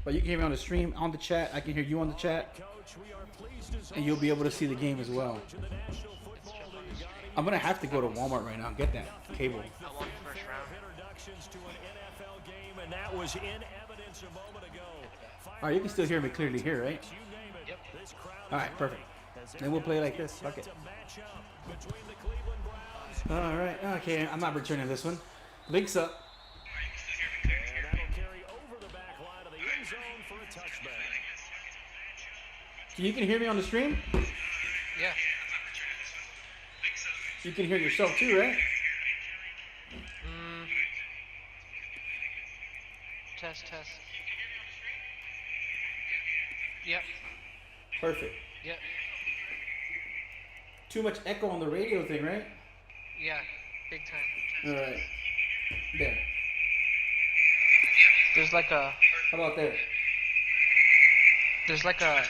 But you can hear me on the stream, on the chat. I can hear you on the chat. And you'll be able to see the game as well. It's just on the stream. I'm going to have to go to Walmart right now and get that cable. I won the first round. All right, you can still hear me clearly here, right? Yep. All right, perfect. Then we'll play like this. Fuck it. All right. Okay, I'm not returning this one. Links up. You can hear me on the stream? Yeah. You can hear yourself too, right? Test. Yep. Perfect. Yep. Too much echo on the radio thing, right? Yeah. Big time. All right. There. There's like a. How about there? There's like a.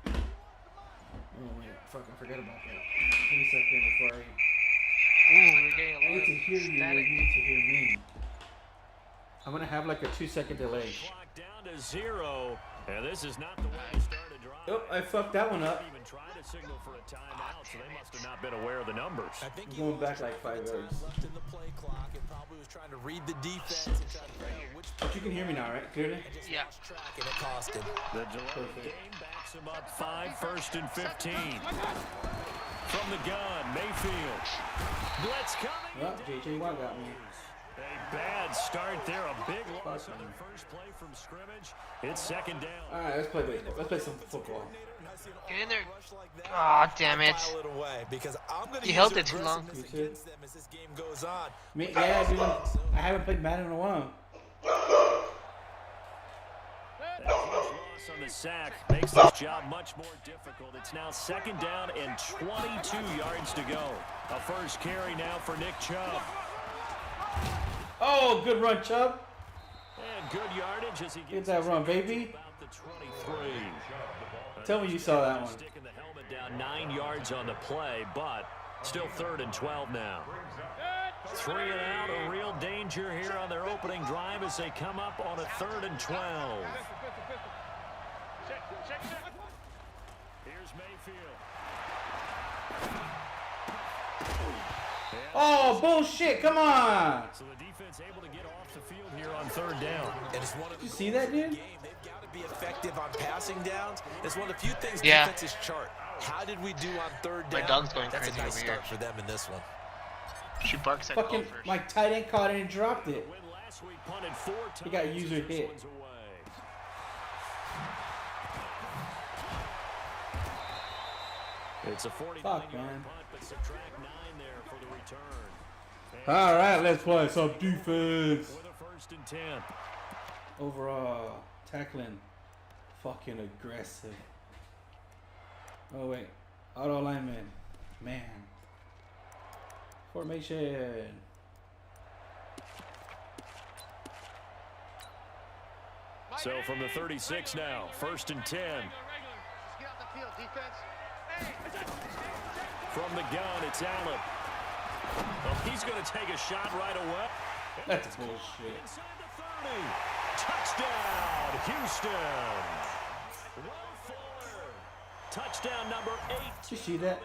Oh, wait. Fuck, I forgot about that. Give me a second before I... Ooh, we're getting a I need lot to of hear you. static. You need to hear me. I'm going to have like a 2-second delay. Clock down to 0, and this is not the way to start a drive. Oh, I fucked that one up. Even tried to signal for a timeout, so they must have not been aware of the numbers. I think I'm he going was back like 5 yards. left in the play clock and probably was trying to read the defense and try to figure out which But you can hear me now, right? Clearly? Yeah. track and it cost him. The delay game backs him up 5, 1st and 15. From the gun, Mayfield. Blitz coming. Well, J.J. Watt got me. A bad start there, a big loss on the first play from scrimmage. It's 2nd down. All right, let's play baseball. Let's play some football. Get in there. Aw, damn it. File it away because I'm going to You held it too long. You too? against them as this game goes on. Yeah, dude. I haven't played Madden in a while. That huge loss on the sack makes this job much more difficult. It's now 2nd down and 22 yards to go. A first carry now for Nick Chubb. Oh, good run, Chubb. And good yardage as he Get gets that run, baby. about the 23. Tell me you saw that one. Sticking the helmet down 9 yards on the play, but still 3rd and 12 now. 3 and out, a real danger here on their opening drive as they come up on a 3rd and 12. Here's Mayfield. Oh, bullshit. Come on. So the defense able to get off the field here on 3rd down. And it's one of Did you see that, dude? game. They've got to be effective on passing downs. It's one of the few things Yeah. defenses chart. How did we do on 3rd down? My dog's going That's a crazy nice over start here. for them in this one. She barks at Fucking, golfers. my tight end caught it and dropped it. Win last week, punted 4 times. He got user as this hit. one's away. It's a 49-yard Fuck, man. punt, but subtract 9 there for the return. All right, let's play some defense. For the 1st and 10. Overall, tackling, fucking aggressive. Oh wait, auto lineman, man. Formation. So from the 36 now, 1st and 10. From the gun, it's Allen. Well, he's going to take a shot right away. That's bullshit. Inside the 30. Touchdown, Houston. Will Fuller. Touchdown number 8. Did you see that?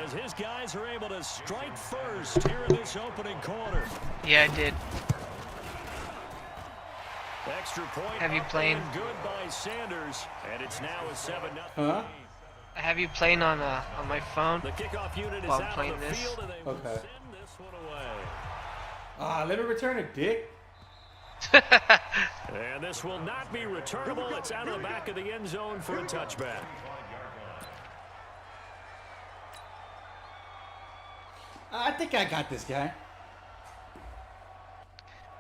As his guys are able to strike first here in this opening quarter. Yeah, I did. Extra point. Have you up playing? and good by Sanders, and it's now a 7-0. Huh? I have you playing on my phone. The kickoff unit is While I'm out playing of the this. field, and they will Okay. send this one away. Ah, let me return it, dick. And this will not be returnable. It's out of the back of the end zone for a touchback. I think I got this guy.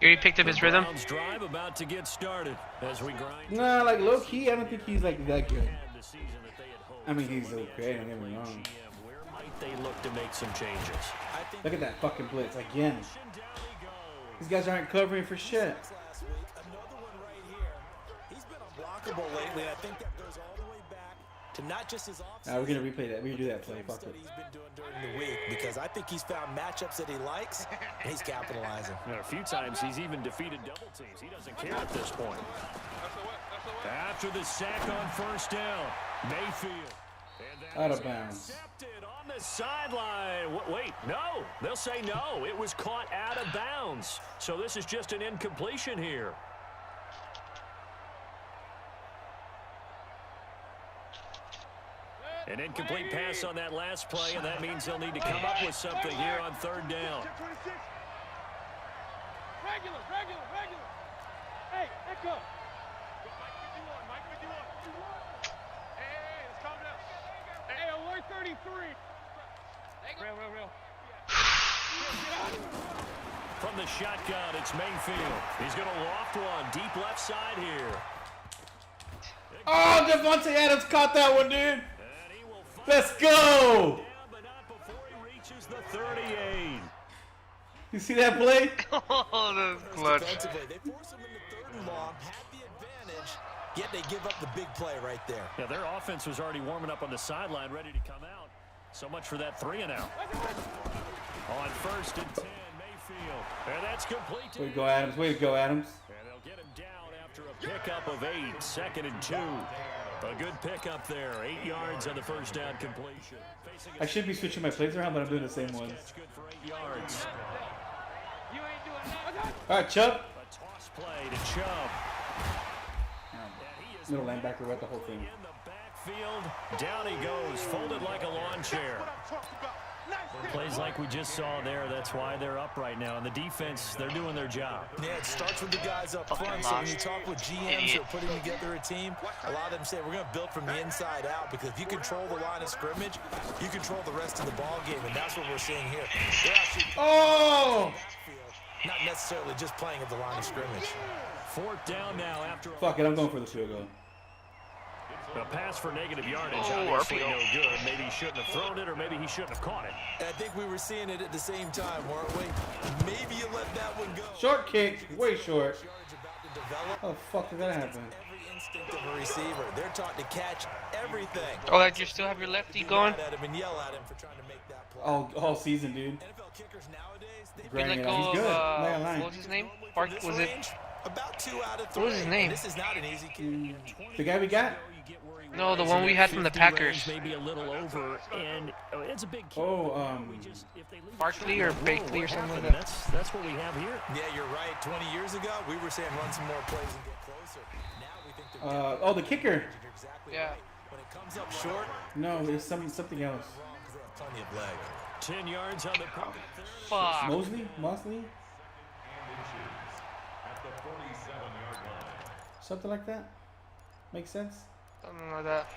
You already picked up his rhythm? Browns drive about to get started as we grind. Nah, like low key, I don't think he's like that good. Had the season that they had hoped I mean, for. he's okay, don't get me wrong. GM, where might they look to make some changes? I think Look at that fucking blitz again. Down he goes. These guys aren't covering for shit. last week, another one right here. He's been unblockable lately. I think that goes all the way back to not just his offseason. Nah, we're gonna replay that. We're gonna do that play. Fuck What it. he's been doing during the week, because I think he's found matchups that he likes, and he's capitalizing. And a few times he's even defeated double teams. He doesn't care at this point. After the sack on first down, Mayfield. Out of bounds. Intercepted on the sideline. Wait, no. They'll say no. It was caught out of bounds. So this is just an incompletion here. An incomplete pass on that last play, and that means they'll need to come up with something here on third down. Regular. Hey, echo. Hey, let's calm down. Hey, alert 33. Real. From the shotgun, it's Mayfield. He's going to loft one deep left side here. Oh, Devontae Adams caught that one, dude. And he will fire Let's go. down, but not before he reaches the 38. You see that play? Oh, that's clutch. Defensively, they force him into third and long, have the advantage, yet they give up the big play right there. Yeah, their offense was already warming up on the sideline, ready to come out. So much for that 3-and-out. On first and 10, Mayfield. And that's complete. Way to go, Adams. Way to go, Adams. And they'll get him down after a pickup of 8, 2nd and 2. A good pickup there, 8 yards on the first down completion. I should be switching my plays around, but I'm doing the same ones. That's good for 8 yards. You ain't doing that. All right, Chubb. A toss play to Chubb. Middle linebacker read the whole thing. In the backfield, down he goes, folded like a lawn chair. Plays like we just saw there, that's why they're up right now. And the defense, they're doing their job. Yeah, it starts with the guys up front. So when you talk with GMs who are putting together a team, a lot of them say we're going to build from the inside out, because if you control the line of scrimmage, you control the rest of the ball game, and that's what we're seeing here. They're actually Oh! not necessarily just playing at the line of scrimmage. 4th down now after a Fuck it, I'm going for the field goal. pass for negative yardage. Oh, Obviously RPO. no good. Maybe he shouldn't have thrown it, or maybe he shouldn't have caught it. And I think we were seeing it at the same time, weren't we? Maybe you let that one go. Short kick, way short. Yardage about to develop. How the fuck did that happen? Every instinct of a receiver. They're taught to catch everything. Oh, like you still have your lefty going? At him and yell at him for trying to make that play. All season, dude. NFL kickers nowadays, they We Grinding let it out. go He's of, good. Lay on line. what was his name? Park, this was it? range, about 2 out of 3. What was his name? This is not an easy kick. The guy we got? No, the one we had from the 50 Packers. range, maybe a little over, and it's a big kick. Oh, If they leave it Barkley short, or we Bakley know or something what like happened. That's what we have here. Yeah, you're right. 20 years ago, we were saying run some more plays and get closer. Now we think they're oh, the kicker. you're exactly Yeah. right. When it comes up short, No, it's something else. wrong because they have plenty of leg. 10 yards on the pickup. Fuck. Mosley? Something like that? Makes sense? Something like that.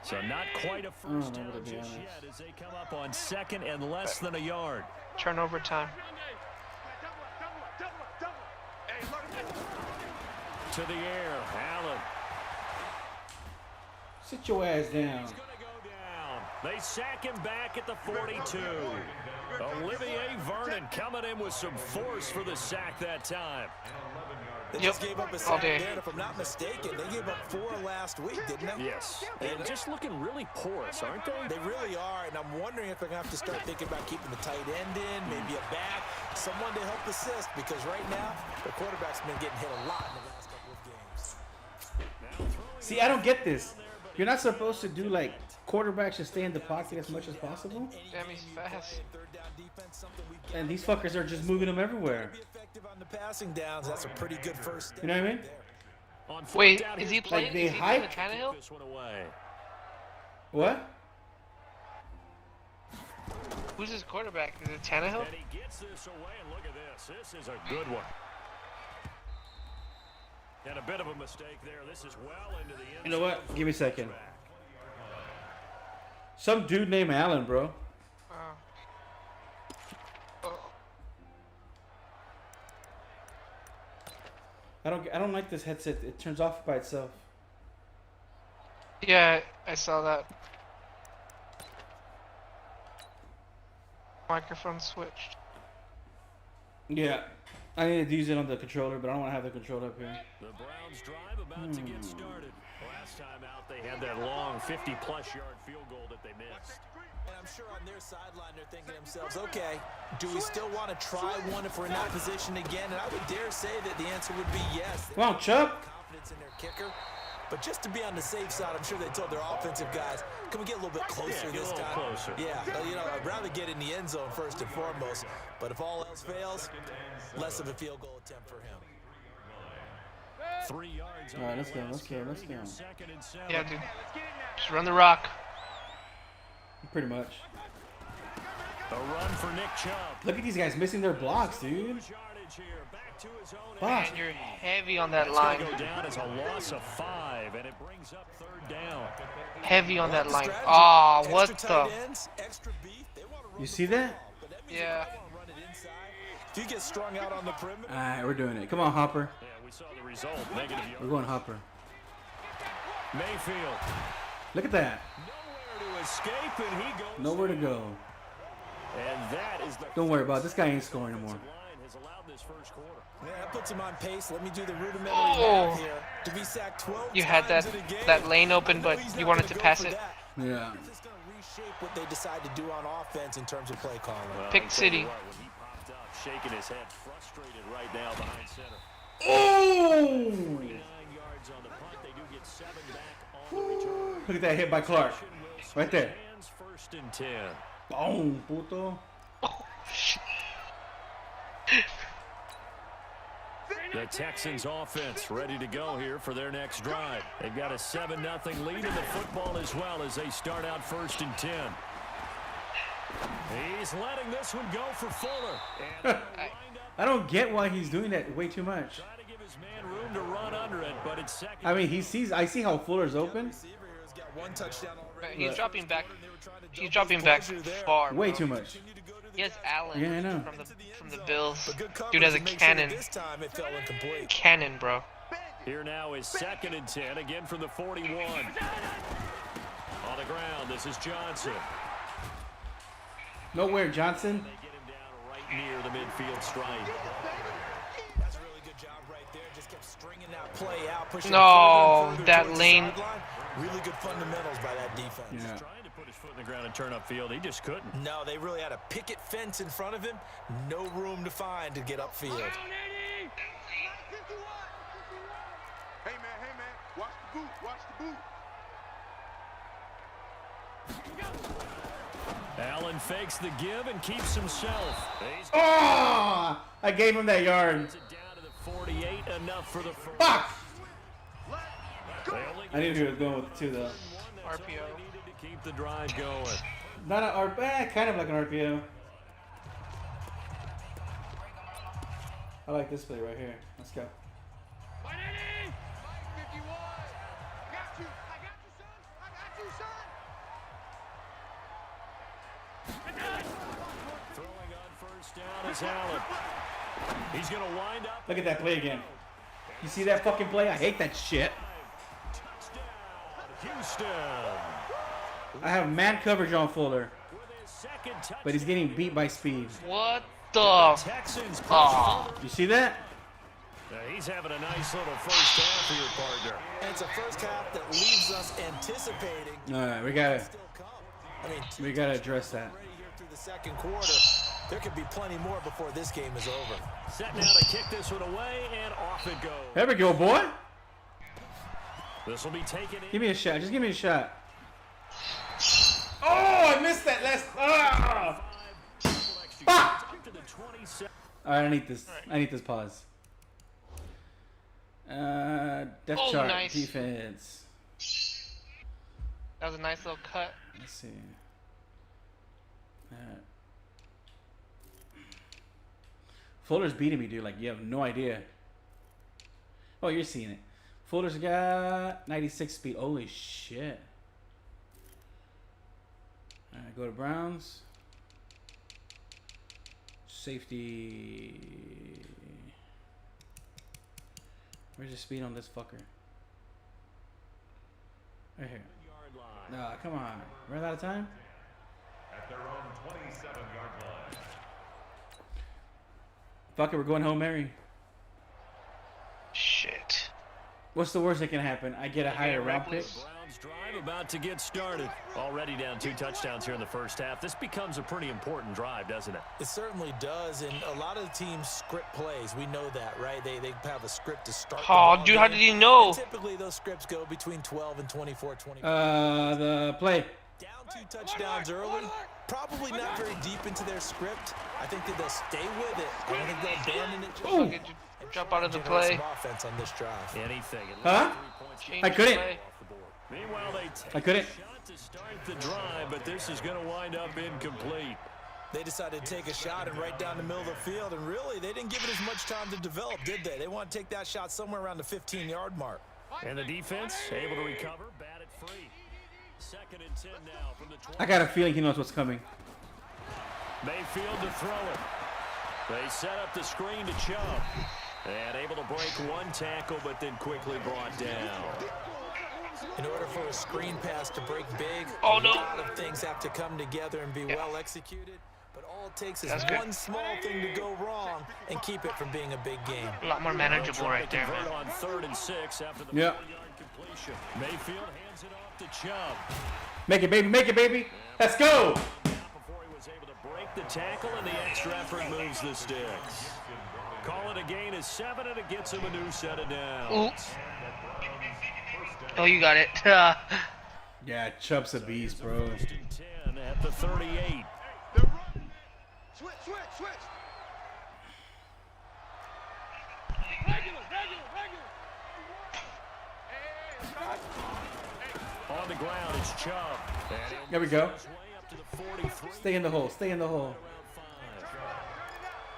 So not quite a first know, to down be just honest. yet as they come up on 2nd and less than a yard. Turnover time. To the air, Allen. Sit your ass down. He's going to go down. They sack him back at the 42. Olivier Vernon coming in with some force for the sack that time. They Yep. just gave up a All sack day. there. If I'm not mistaken, they gave up 4 last week, didn't they? Yes. And just looking really porous, aren't they? They really are, and I'm wondering if they're going to have to start thinking about keeping the tight end in, maybe a back, someone to help assist, because right now, the quarterback's been getting hit a lot in the last couple of games. See, I don't get this. You're not supposed to do like quarterbacks should stay in the pocket as much as possible, Damn, he's fast. Third down defense, something we and these fuckers are just moving them everywhere. be effective on the passing downs. That's a pretty good first step. You know what I mean? there. On fourth Wait, down, is here's he playing? they Is he playing hype- the Tannehill? this one away. What? Who's his quarterback? Is it Tannehill? And he gets this away, and look at this. This is a good one. And a bit of a mistake there. This is well into the end. You know what? zone Give me a for second. back. Some dude named Allen, bro. I don't like this headset. It turns off by itself. Yeah, I saw that. Microphone switched. Yeah. I need to use it on the controller, but I don't want to have the controller up here. The Browns drive about to get started. last time out, they had that long 50-plus yard field goal that they missed. And I'm sure on their sideline they're thinking to themselves, okay, do we still want to try one if we're in that position again? And I would dare say that the answer would be yes. Come on, Chubb. Confidence in their kicker. But just to be on the safe side, I'm sure they told their offensive guys, can we get a little bit closer this time? Closer. Yeah, you know, I'd rather get in the end zone first and foremost. But if all else fails, less of a field goal attempt for him. 3 yards. All right, let's go. Let's go. Let's go. Second and 7. Yeah, dude. Just run the rock. Pretty much. A run for Nick Chubb. Look at these guys missing their blocks, dude. Yardage here. Back to his own Fuck. And you're heavy on that It's line. going to go down as a loss of 5, and it brings up 3rd down. Heavy on that line. Strategy. Ah, what Extra the? tight ends, extra beef. They want to run You the see that? football, but that means Yeah. they want to run it inside. If you get strung out on the perimeter, All right, we're doing it. Come on, Hopper. Yeah, we saw the result. Negative We're yard. going Hopper. Mayfield. Look at that. Nowhere to escape, and he goes. Nowhere to go. And that is the Don't worry about it. This guy ain't scoring no more. line has allowed this first quarter. yeah, that puts him on pace. Let me do the rudimentary Oh. math here. To be sacked 12 You had times that in a game, that lane open, I know but he's you not wanted gonna to go pass for it. that. Yeah. It's just going to reshape what they decide to do on offense in terms of play calling. Well, Pick I'll tell you City. what, when he popped up, shaking his head, frustrated right now behind center. Oh! 9 yards on the punt. They do get 7 back on the return. Look at that hit by Clark. Right there. Hands 1st and 10. Boom, puto. The Texans offense ready to go here for their next drive. They've got a 7-0 lead in the football as well as they start out 1st and 10. He's letting this one go for Fuller. And I don't get why he's doing that way too much. try to give his man room to run under it, but it's second. I mean, he sees. I see how Fuller's open. Receiver here has got 1 touchdown already. He's dropping back. They were trying to He's double dropping his back pleasure there. far. Way bro. too much. Continue to go to the He has Allen Yeah, I know. from the Bills. But good coverage Dude has a to make sure that cannon. this time it fell incomplete. Cannon, bro. Here now is 2nd and 10, again from the 41. On the ground, this is Johnson. Nowhere, Johnson. They get him down right near the midfield stripe. That's a really good job right there. Just kept stringing that play out, pushing No, further and further that towards the lane. sideline. Really good fundamentals by that defense. Yeah. Trying to put his foot in the ground and turn upfield. He just couldn't. No, they really had a picket fence in front of him. No room to find to get upfield. Down, Eddie! Hey man, watch the boot, watch the boot. Allen fakes the give and keeps himself. He's Oh! I gave him that yard. gets it down to the 48, enough for the first. Fuck! They only I knew he was going with the 2 though. That's all they RPO. needed to keep the drive going. Not an RPO, kind of like an RPO. I like this play right here. Let's go. Fight Eddie! 51! Got you! I got you, son! I got you, son! Throwing on 1st down is Allen. He's going to wind up. Look at that play again. You see that fucking play? I hate that shit. Touchdown, Houston. I have man coverage on Fuller, With his 2nd touchdown. but he's getting beat by speed. What the? Texans. Aw. You see that? He's having a nice little first half for your partner. And it's a first half that leaves us anticipating All right, we gotta still come. I mean, we gotta address that. already here through the second quarter. There could be plenty more before this game is over. Set now to kick this one away, and off it goes. There we go, boy. This will be taken in. Give me a shot. Just give me a shot. Oh, I missed that last. Ah! Fuck! Up to the 27. All right, I need this. I need this pause. Depth Oh, chart nice. defense. That was a nice little cut. Let's see. Fuller's beating me, dude. Like, you have no idea. Oh, you're seeing it. Fuller's got 96 speed. Holy shit. All right, go to Browns. Safety. Where's the speed on this fucker? Right here. Yard line. Nah, come on. Run out of time? At their own 27-yard line. Fuck it, we're going home, Mary. Shit. What's the worst that can happen? I get a higher round pick. reckless. Browns drive about to get started. Already down 2 touchdowns here in the first half. This becomes a pretty important drive, doesn't it? It certainly does, and a lot of the teams script plays. We know that, right? They have a script to start the Oh, ball dude, how game. did he know? And typically, those scripts go between 12 and 24, 25. The play. Down 2 touchdowns early. Probably not very deep into their script. I think that they'll stay with it. I don't think they'll abandon it. Ooh. Fucking jump out of the Generate play. some offense on this drive. Anything. At least Huh? 3 points Change I the couldn't. play. off the board. Meanwhile, they take I couldn't. a shot to start the drive, but this is going to wind up incomplete. They decided to take a shot and right down the middle of the field, and really, they didn't give it as much time to develop, did they? They want to take that shot somewhere around the 15-yard mark. And the defense able to recover, bat it free. 2nd and 10 now from the 20. I got a feeling he knows what's coming. Mayfield to throw it. They set up the screen to Chubb. And able to break 1 tackle, but then quickly brought down. In order for a screen pass to break big, Oh, a no. lot of things have to come together and be well executed. But all it takes is That's good. one small thing to go wrong and keep it from being a big game. A lot more manageable Try right to there, convert man. on 3rd and 6 after the Yeah. 4-yard completion. Mayfield hands it off to Chubb. Make it, baby. Make it, baby. Let's go. Before he was able to break the tackle, and the extra effort moves the sticks. Call it a gain of 7, and it gets him a new set of downs. Oh, you got it. Yeah, Chubb's a beast, bro. 1st and 10 at the 38. They're running. Switch, switch, switch. On the ground, it's Chubb. And he'll There we move go. his way up to the 43. Stay in the hole. Stay in the hole.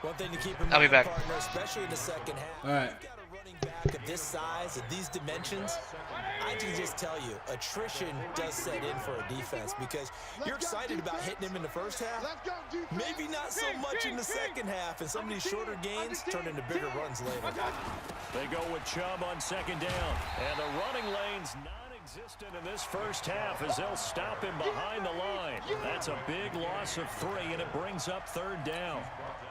One thing to keep in mind, I'll be back. partner, especially in the second half, All right. you've got a running back of this size, of these dimensions. I can just tell you, attrition does set in for a defense because you're excited about hitting him in the first half. Let's go, defense. Maybe not so much in the second half, and some of these shorter gains turn into bigger runs later. They go with Chubb on 2nd down. And the running lane's non-existent in this first half as they'll stop him behind the line. That's a big loss of 3, and it brings up 3rd down.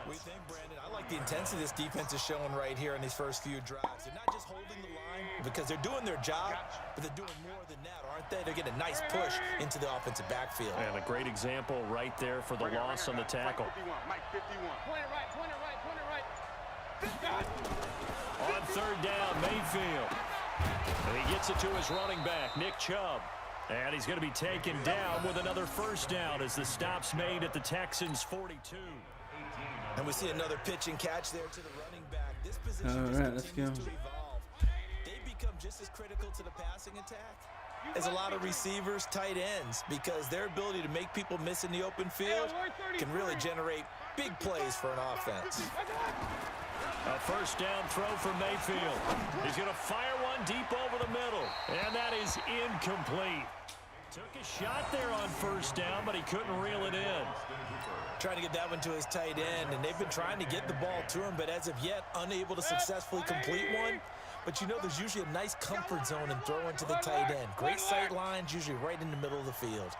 We think, Brandon, I like the intensity this defense is showing right here in these first few drives. They're not just holding the line because they're doing their job, but they're doing more than that, aren't they? They're getting a nice push into the offensive backfield. And a great example right there for the loss on the tackle. Mike 51. Point it right, point it right, point it right. On 3rd down, Mayfield. And he gets it to his running back, Nick Chubb. And he's going to be taken down with another 1st down as the stop's made at the Texans' 42. And we see another pitch and catch there to the running back. This position All just right, let's continues go. to evolve. They become just as critical to the passing attack as a lot of receivers, tight ends, because their ability to make people miss in the open field can really generate big plays for an offense. A 1st down throw for Mayfield. He's going to fire one deep over the middle, and that is incomplete. Took a shot there on 1st down, but he couldn't reel it in. Trying to get that one to his tight end, and they've been trying to get the ball to him, but as of yet, unable to successfully complete one. But you know there's usually a nice comfort zone in throwing to the tight end. Great sight lines, usually right in the middle of the field.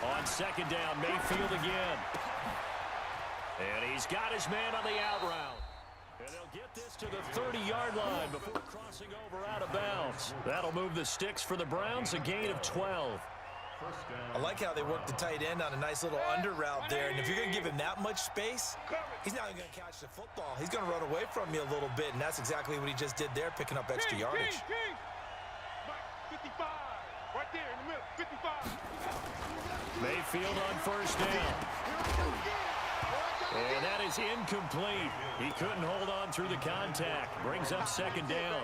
On 2nd down, Mayfield again. And he's got his man on the out route. And they'll get this to the 30-yard line before crossing over out of bounds. That'll move the sticks for the Browns, a gain of 12. I like how they work the tight end on a nice little under route there. And if you're going to give him that much space, he's not going to catch the football. He's going to run away from you a little bit, and that's exactly what he just did there, picking up extra yardage. Mike 55. Right there in the middle. 55. Mayfield on 1st down. And that is incomplete. He couldn't hold on through the contact. Brings up 2nd down.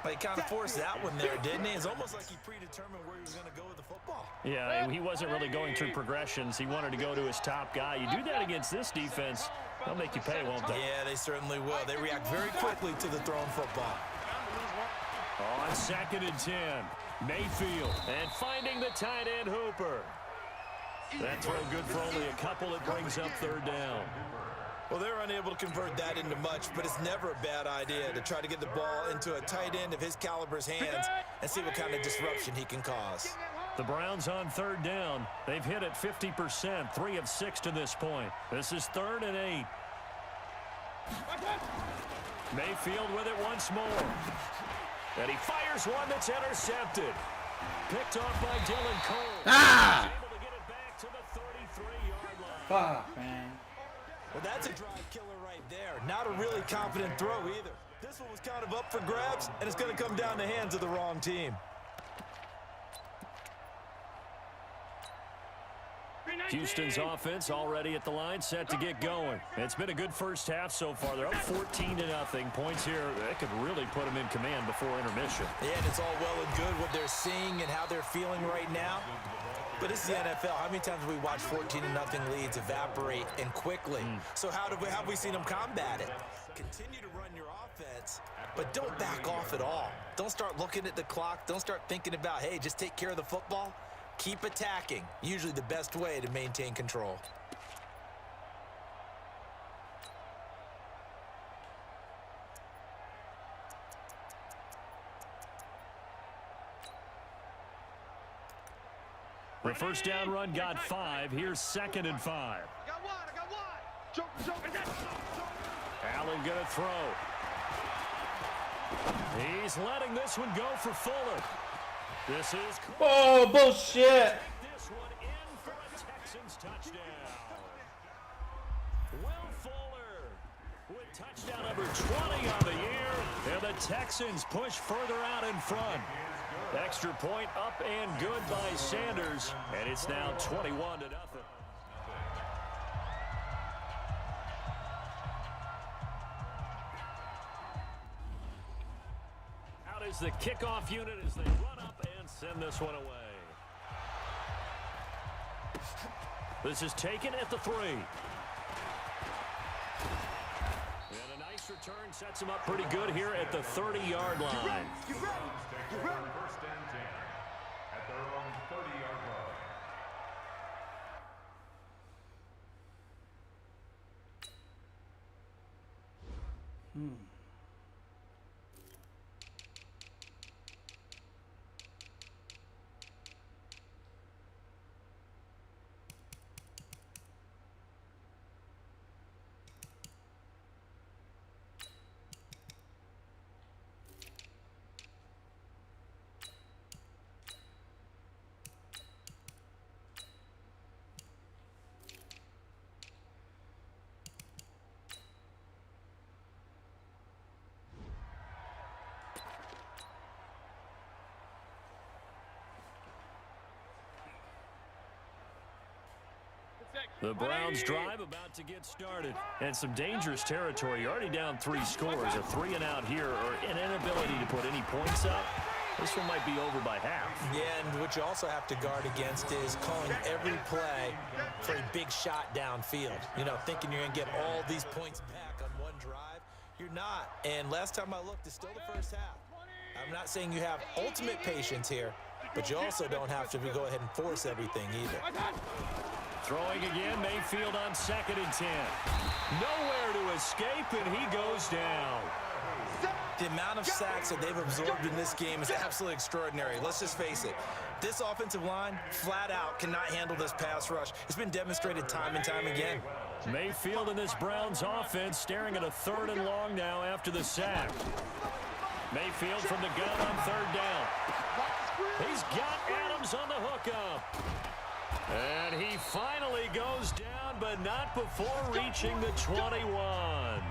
But he kind of forced that one there, didn't he? It's almost like he predetermined where he was going to go with the football. Yeah, he wasn't really going through progressions. He wanted to go to his top guy. You do that against this defense, they'll make you pay, won't they? Yeah, they certainly will. They react very quickly to the thrown football. On 2nd and 10, Mayfield, and finding the tight end Hooper. That throw good for only a couple. It brings up 3rd down. Well, they're unable to convert that into much, but it's never a bad idea to try to get the ball into a tight end of his caliber's hands and see what kind of disruption he can cause. The Browns on 3rd down. They've hit it 50%, 3 of 6 to this point. This is 3rd and 8. Mayfield with it once more. And he fires one that's intercepted. Picked off by Dylan Cole. Ah! He's able to get it back to the 33-yard line. Fuck, man. Well, that's a drive killer right there. Not a really confident throw either. This one was kind of up for grabs, and it's going to come down the hands of the wrong team. Houston's offense already at the line, set to get going. It's been a good first half so far. They're up 14-0. Points here, that could really put them in command before intermission. Yeah, and it's all well and good what they're seeing and how they're feeling right now. But it's the NFL. How many times have we watched 14-0 leads evaporate and quickly? So how have we seen them combat it? Continue to run your offense, but don't back off at all. Don't start looking at the clock. Don't start thinking about, hey, just take care of the football. Keep attacking. Usually the best way to maintain control. The first down run got 5. Here's 2nd and 5. I got one. Allen gonna throw. He's letting this one go for Fuller. This is Oh, bullshit. this one in for a Texans touchdown. Will Fuller with touchdown number 20 on the year, and the Texans push further out in front. Extra point up and good by Sanders, and it's now 21-0. Out is the kickoff unit as they run up and send this one away. This is taken at the 3. And a nice return sets him up pretty good here at the 30-yard line. First and 10 at their own 30-yard line. The Browns drive about to get started. And some dangerous territory. You're already down 3 scores. A 3 and out here, or an inability to put any points up. This one might be over by half. Yeah, and what you also have to guard against is calling every play for a big shot downfield. You know, thinking you're going to get all these points back on one drive. You're not. And last time I looked, it's still the first half. I'm not saying you have ultimate patience here, but you also don't have to go ahead and force everything either. Throwing again, Mayfield on 2nd and 10. Nowhere to escape, and he goes down. The amount of sacks that they've absorbed in this game is absolutely extraordinary. Let's just face it. This offensive line, flat out, cannot handle this pass rush. It's been demonstrated time and time again. Mayfield in this Browns offense staring at a 3rd and long now after the sack. Mayfield from the gun on 3rd down. He's got Adams on the hookup. And he finally goes down, but not before reaching the 21.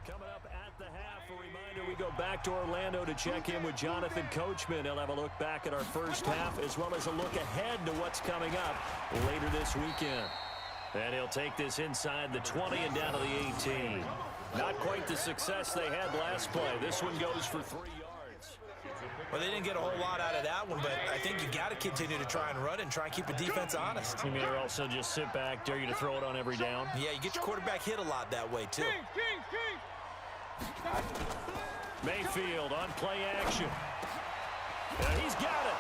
Coming up at the half, a reminder we go back to Orlando to check in with Jonathan Coachman. He'll have a look back at our first half as well as a look ahead to what's coming up later this weekend. And he'll take this inside the 20 and down to the 18. Not quite the success they had last play. This one goes for 3 yards. Well, they didn't get a whole lot out of that one, but I think you got to continue to try and run and try and keep the defense honest. You mean or also just sit back, dare you to throw it on every down? Yeah, you get your quarterback hit a lot that way, too. Mayfield on play action. And he's got it.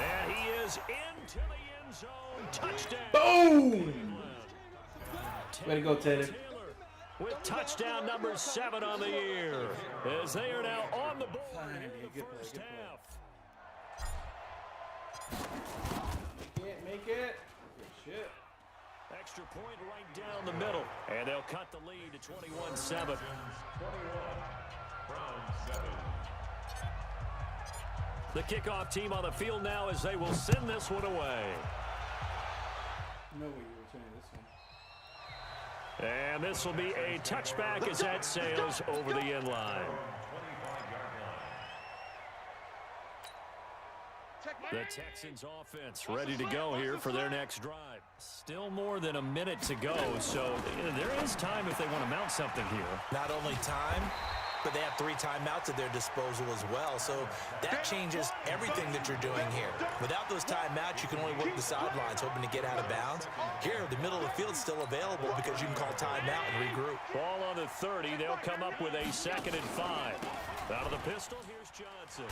And he is into the end zone. Touchdown. Boom! Way to go, Taylor. With touchdown number 7 on the year, as they are now on the board in the first half. Make it. Good shit. Extra point right down the middle. And they'll cut the lead to 21-7. 21, round 7. The kickoff team on the field now as they will send this one away. No way you're returning this one. And this will be a touchback as that sails over the end line. 25-yard line. The Texans offense ready to go here for their next drive. Still more than a minute to go, so there is time if they want to mount something here. Not only time, but they have 3 timeouts at their disposal as well. So that changes everything that you're doing here. Without those timeouts, you can only work the sidelines, hoping to get out of bounds. Here, the middle of the field's still available because you can call timeout and regroup. Ball on the 30. They'll come up with a 2nd and 5. Out of the pistol, here's Johnson.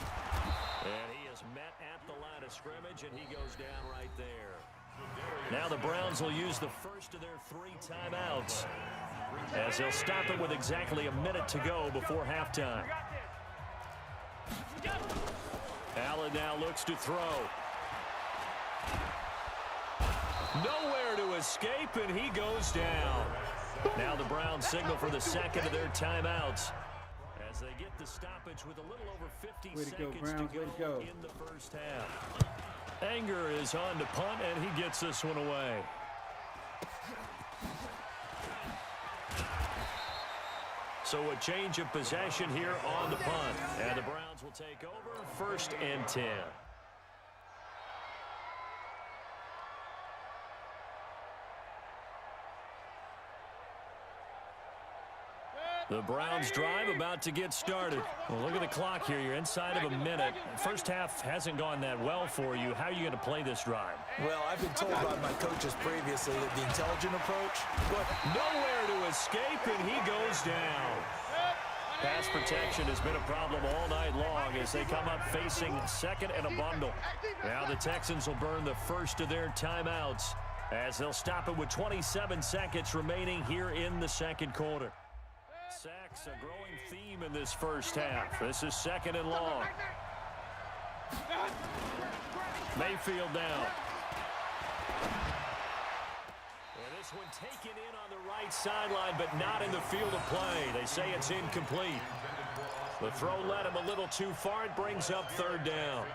And he is met at the line of scrimmage, and he goes down right there. Now the Browns will use the first of their 3 timeouts as they'll stop it with exactly a minute to go before halftime. Allen now looks to throw. Nowhere to escape, and he goes down. Now the Browns signal for the 2nd of their timeouts as they get the stoppage with a little over 50 seconds to go in the first half. Anger is on to punt, and he gets this one away. So a change of possession here on the punt. And the Browns will take over 1st and 10. The Browns drive about to get started. Well, look at the clock here. You're inside of a minute. First half hasn't gone that well for you. How are you going to play this drive? Well, I've been told by my coaches previously that the intelligent approach, but nowhere to escape, and he goes down. Pass protection has been a problem all night long as they come up facing 2nd and a bundle. Now the Texans will burn the first of their timeouts as they'll stop it with 27 seconds remaining here in the 2nd quarter. Sacks, a growing theme in this first half. This is 2nd and long. Mayfield down. And this one taken in on the right sideline, but not in the field of play. They say it's incomplete. The throw led him a little too far. It brings up 3rd down.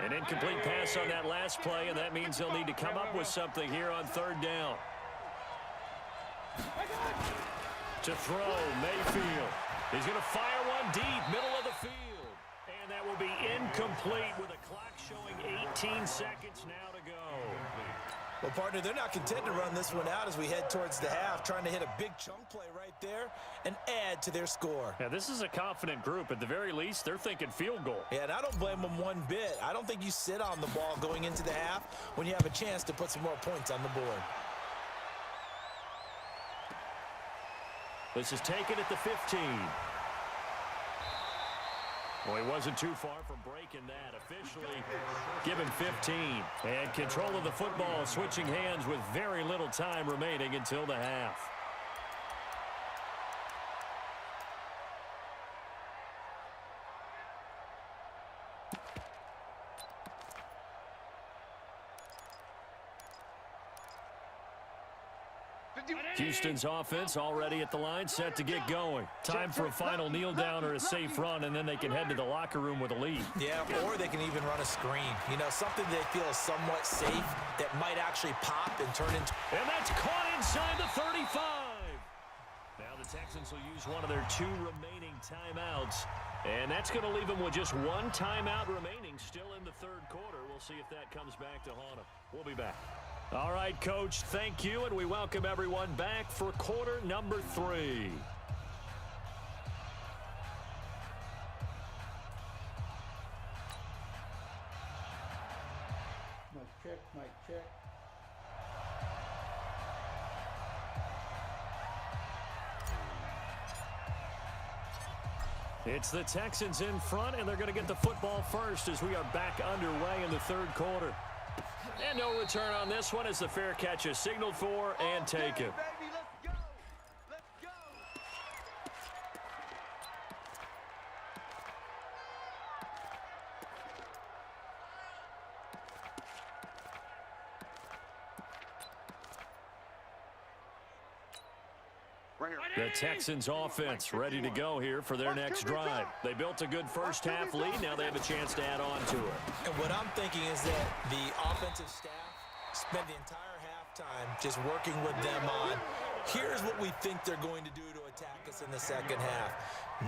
An incomplete pass on that last play, and that means they'll need to come up with something here on 3rd down. To throw, Mayfield. He's going to fire one deep, middle of the field. And that will be incomplete with a clock showing 18 seconds now to go. well, partner, they're not content to run this one out as we head towards the half, trying to hit a big chunk play right there and add to their score. Yeah, this is a confident group. At the very least, they're thinking field goal. Yeah, and I don't blame them one bit. I don't think you sit on the ball going into the half when you have a chance to put some more points on the board. This is taken at the 15. Well, he wasn't too far from breaking that. Officially given 15. And control of the football switching hands with very little time remaining until the half. Houston's offense already at the line, set to get going. Time for a final kneel down or a safe run, and then they can head to the locker room with a lead. Yeah, or they can even run a screen. You know, something they feel is somewhat safe that might actually pop and turn into... And that's caught inside the 35. Now the Texans will use one of their 2 remaining timeouts. And that's going to leave them with just 1 timeout remaining still in the 3rd quarter. We'll see if that comes back to haunt them. We'll be back. All right, Coach, thank you, and we welcome everyone back for quarter number 3. Mic check. It's the Texans in front, and they're going to get the football first as we are back underway in the 3rd quarter. And no return on this one as the fair catch is signaled for and taken. Baby, let's go. Let's go. The Texans offense ready to go here for their next drive. They built a good first half lead. Now they have a chance to add on to it. And what I'm thinking is that the offensive staff spent the entire halftime just working with them on, here's what we think they're going to do to attack us in the second half.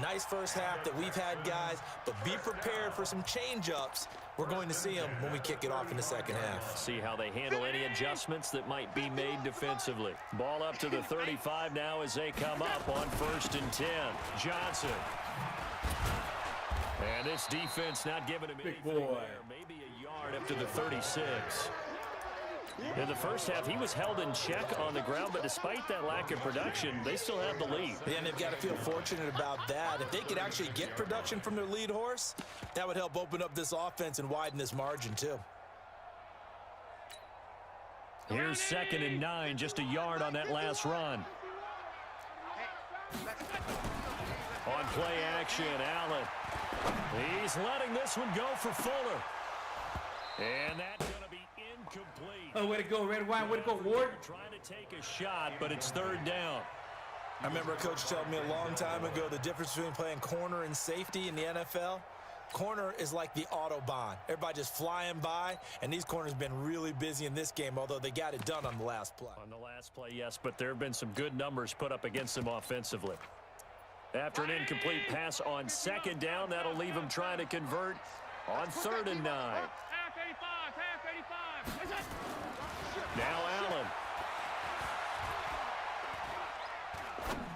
Nice first half that we've had, guys, but be prepared for some change-ups. We're going to see them when we kick it off in the second half. See how they handle any adjustments that might be made defensively. Ball up to the 35 now as they come up on 1st and 10. Johnson. And this defense not giving him anything there. Maybe a yard up to the 36. In the first half, he was held in check on the ground, but despite that lack of production, they still have the lead. Yeah, and they've got to feel fortunate about that. If they could actually get production from their lead horse, that would help open up this offense and widen this margin, too. Here's 2nd and 9, just a yard on that last run. On play action, Allen. He's letting this one go for Fuller. And that's going to be incomplete. Oh, way to go, Red Wine. Way to go, Ward. Trying to take a shot, but it's 3rd down. I remember a coach telling me a long time ago the difference between playing corner and safety in the NFL. Corner is like the Autobahn. Everybody just flying by, and these corners have been really busy in this game, although they got it done on the last play. On the last play, yes, but there have been some good numbers put up against them offensively. After an incomplete pass on 2nd down, that'll leave them trying to convert on 3rd and 9. Half 85. Now Allen.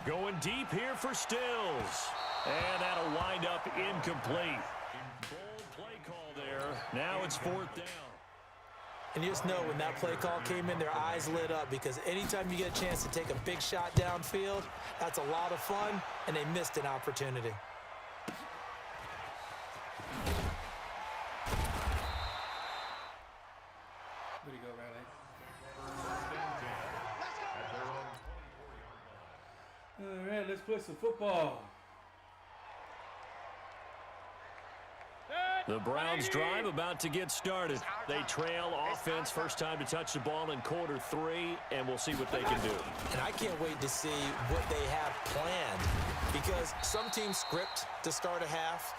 Going deep here for Stills. And that'll wind up incomplete. Bold play call there. Now it's 4th down. And you just know when that play call came in, their eyes lit up, because anytime you get a chance to take a big shot downfield, that's a lot of fun, and they missed an opportunity. Way to go, Riley. All right, let's play some football. The Browns drive about to get started. They trail offense, first time to touch the ball in quarter 3, and we'll see what they can do. And I can't wait to see what they have planned, because some teams script to start a half.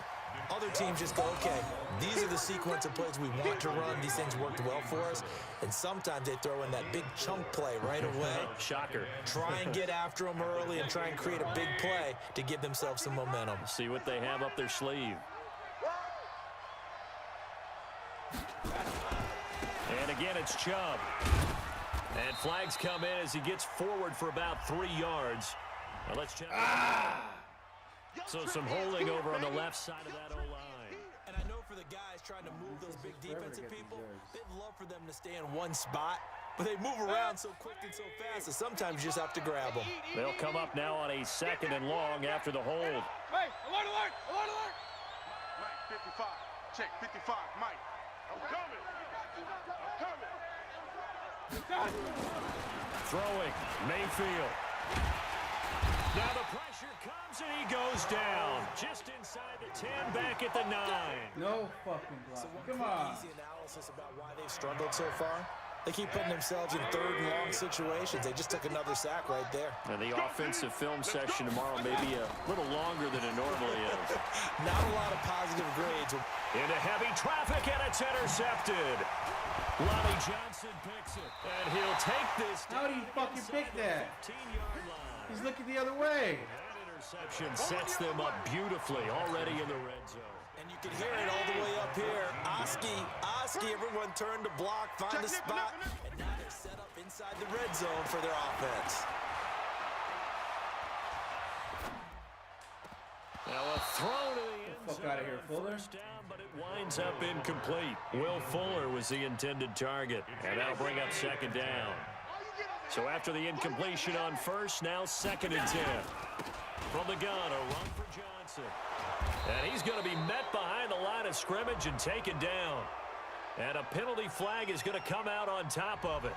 Other teams just go, okay, these are the sequence of plays we want to run. These things worked well for us. And sometimes they throw in that big chunk play right away. Shocker. Try and get after them early and try and create a big play to give themselves some momentum. See what they have up their sleeve. And again, it's Chubb. And flags come in as he gets forward for about 3 yards. Now let's check. So some holding over on the left side of that O-line. And I know for the guys trying to move those big defensive people, they'd love for them to stay in one spot, but they move around so quick and so fast that sometimes you just have to grab them. They'll come up now on a 2nd and long after the hold. Hey, alert, alert, alert, alert. Mike, 55. Check, 55, Mike. I'm coming. Throwing, Mayfield. Now the pressure comes and he goes down. Just inside the 10, back at the 9. No fucking block. So one Come quick, on. easy analysis about why they've struggled so far. They keep putting themselves in 3rd and long situations. They just took another sack right there. And the offensive film session tomorrow may be a little longer than it normally is. Not a lot of positive grades. Into heavy traffic, and it's intercepted. Lonnie Johnson picks it, and he'll take this. How do you fucking pick that? 15-yard line. He's looking the other way. That interception sets them up beautifully already in the red zone. And you can hear it all the way up here. Oski, everyone turned to block, find a spot, and now they're set up inside the red zone for their offense. Now a throw to the end Fuck zone. out of here, Fuller. First down, but it winds up incomplete. Will Fuller was the intended target, and that'll bring up 2nd down. So after the incompletion on 1st, now 2nd and 10. From the gun, a run for Johnson. And he's going to be met behind the line of scrimmage and taken down. And a penalty flag is going to come out on top of it.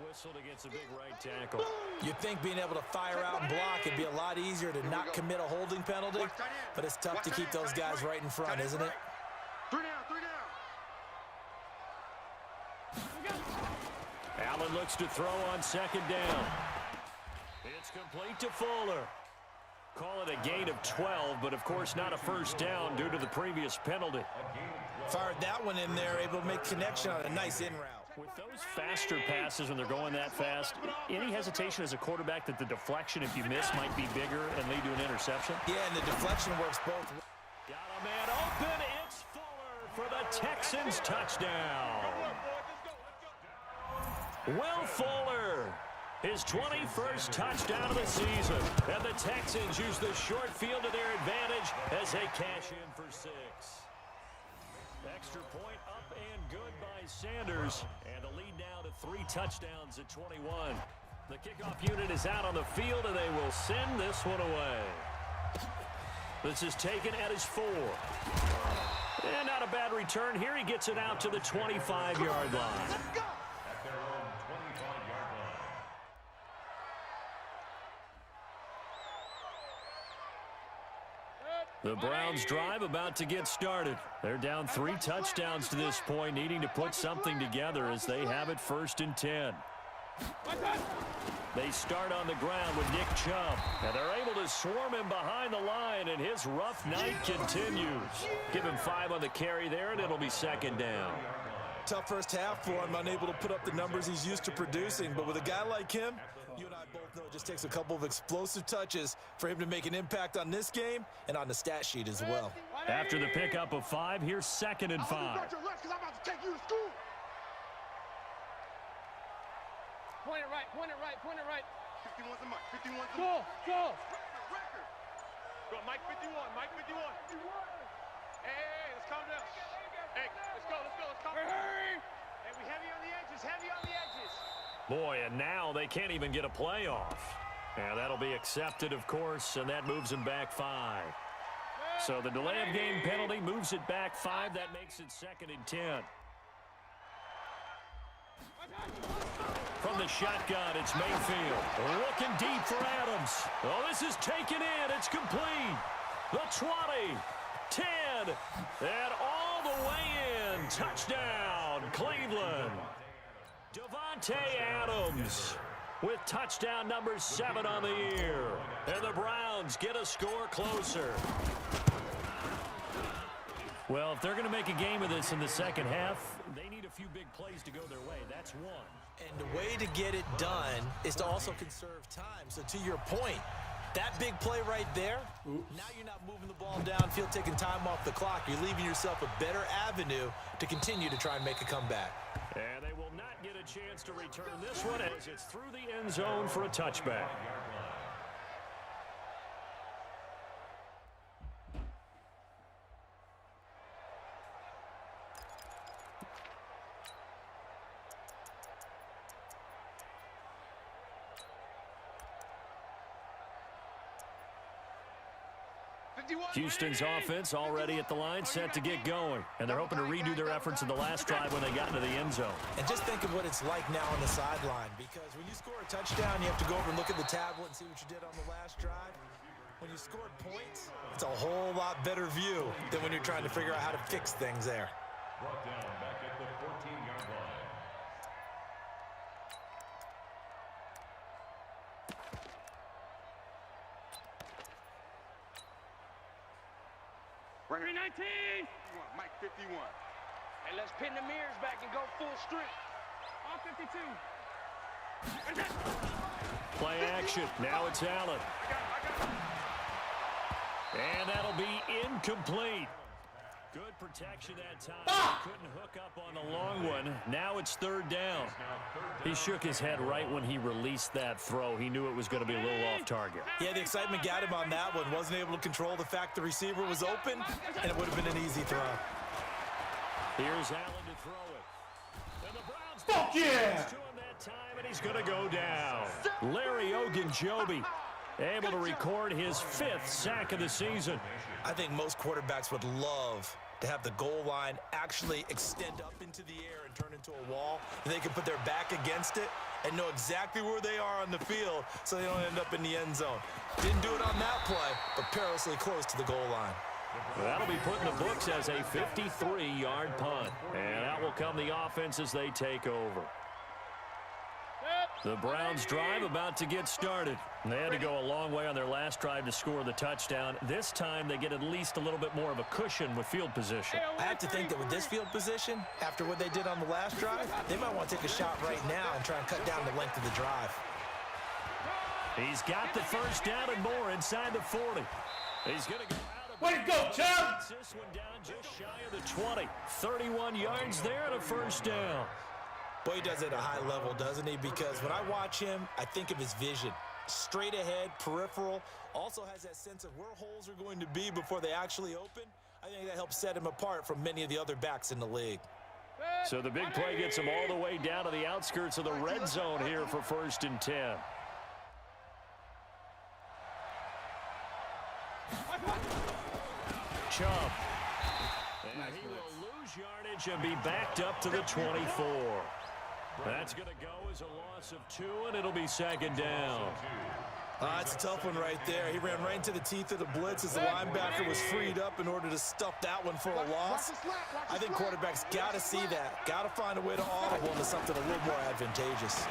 Whistled against a big right tackle. You'd think being able to fire out and block would be a lot easier to not commit a holding penalty, but it's tough to keep those guys right in front, isn't it? 3 down. Allen looks to throw on 2nd down. It's It's complete to Fuller. Call it a gain of 12, but of course not a first down due to the previous penalty. Fired that one in there, able to make connection on a nice in route. With those faster passes when they're going that fast, any hesitation as a quarterback that the deflection, if you miss, might be bigger and lead to an interception? Yeah, and the deflection works both ways. Got a man open. It's Fuller for the Texans touchdown. Will Fuller, his 21st touchdown of the season. And the Texans use the short field to their advantage as they cash in for 6. Extra point up and good by Sanders. And the lead now to 3 touchdowns at 21. The kickoff unit is out on the field, and they will send this one away. This is taken at his 4. And not a bad return here. He gets it out to the 25-yard line. At their own 25-yard line. The Browns drive about to get started. They're down 3 touchdowns to this point, needing to put something together as they have it 1st and 10. They start on the ground with Nick Chubb, and they're able to swarm him behind the line, and his rough night continues. Give him 5 on the carry there, and it'll be 2nd down. Tough first half for him, unable to put up the numbers he's used to producing. But with a guy like him, you and I both know it just takes a couple of explosive touches for him to make an impact on this game and on the stat sheet as well. After the pickup of 5, here's 2nd and 5. Point it right, point it right, point it right. 51's a Mike, 51's a Go, go. record. Go, Mike 51, Mike 51. Hey, let's calm down. Hey, let's go, let's calm down. Hey, we heavy on the edges, heavy on the edges. Boy, and now they can't even get a play off. And that'll be accepted, of course, and that moves them back 5. So the delay of game penalty moves it back 5. That makes it 2nd and 10. From the shotgun, it's Mayfield. Looking deep for Adams. Oh, this is taken in. It's complete. The 20, 10, and all the way in. Touchdown, Cleveland. Davante Adams with touchdown number 7 on the year. And the Browns get a score closer. Well, if they're going to make a game of this in the second half, they need a few big plays to go their way. That's one. And the way to get it done is to also conserve time. So to your point, that big play right there, now you're not moving the ball downfield, taking time off the clock. You're leaving yourself a better avenue to continue to try and make a comeback. And they will not get a chance to return this one as it's through the end zone for a touchback. Houston's offense already at the line, set to get going. And they're hoping to redo their efforts in the last drive when they got into the end zone. And just think of what it's like now on the sideline, because when you score a touchdown, you have to go over and look at the tablet and see what you did on the last drive. When you scored points, it's a whole lot better view than when you're trying to figure out how to fix things there. Brought down back at the 14-yard line. Right here, 19. Mike 51. Hey, let's pin the mirrors back and go full strength. All 52. Play action. Now it's Allen. And that'll be incomplete. Good protection that time. Couldn't hook up on the long one. Now it's 3rd down. He shook his head right when he released that throw. He knew it was going to be a little off target. Yeah, the excitement got him on that one. Wasn't able to control the fact the receiver was open, and it would have been an easy throw. Here's Allen to throw it. And the Browns to him that time, and he's going to go down. Larry Ogunjobi able to record his 5th sack of the season. I think most quarterbacks would love to have the goal line actually extend up into the air and turn into a wall, and they can put their back against it and know exactly where they are on the field so they don't end up in the end zone. Didn't do it on that play, but perilously close to the goal line. That'll be put in the books as a 53-yard punt. And out will come the offense as they take over. The Browns drive about to get started. They had to go a long way on their last drive to score the touchdown. This time they get at least a little bit more of a cushion with field position. I have to think that with this field position, after what they did on the last drive, they might want to take a shot right now and try and cut down the length of the drive. He's got the first down and more inside the 40. He's going to go out of... Way to go, Chubb! This one down just shy of the 20. 31 yards there and a first down. Boy, he does it at a high level, doesn't he? Because when I watch him, I think of his vision. Straight ahead, peripheral, also has that sense of where holes are going to be before they actually open. I think that helps set him apart from many of the other backs in the league. So the big play gets him all the way down to the outskirts of the red zone here for 1st and 10. Chubb. And Nice he blitz. will lose yardage and be backed up to the 24. That's going to go as a loss of 2, and it'll be 2nd down. It's a tough one right there. He ran right into the teeth of the blitz as the linebacker was freed up in order to stuff that one for a loss. I think quarterbacks got to see that. Got to find a way to audible into something a little more advantageous.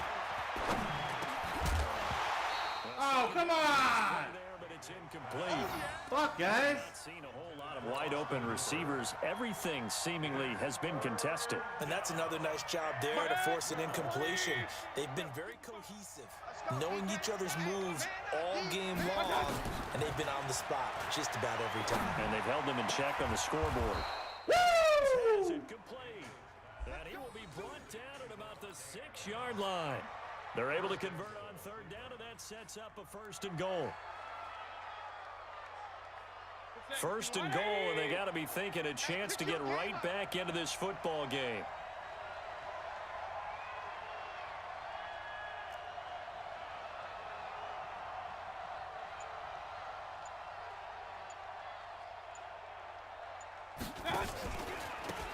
Oh, come on! But it's incomplete. Fuck, guys. Not seen a whole lot of wide open receivers. Everything seemingly has been contested. And that's another nice job there to force an incompletion. They've been very cohesive, knowing each other's moves all game long, and they've been on the spot just about every time. And they've held them in check on the scoreboard. Woo! Is incomplete. And he will be brought down at about the 6-yard line. They're able to convert on 3rd down, and that sets up a 1st and goal. 1st and goal, and they got to be thinking a chance to get right back into this football game.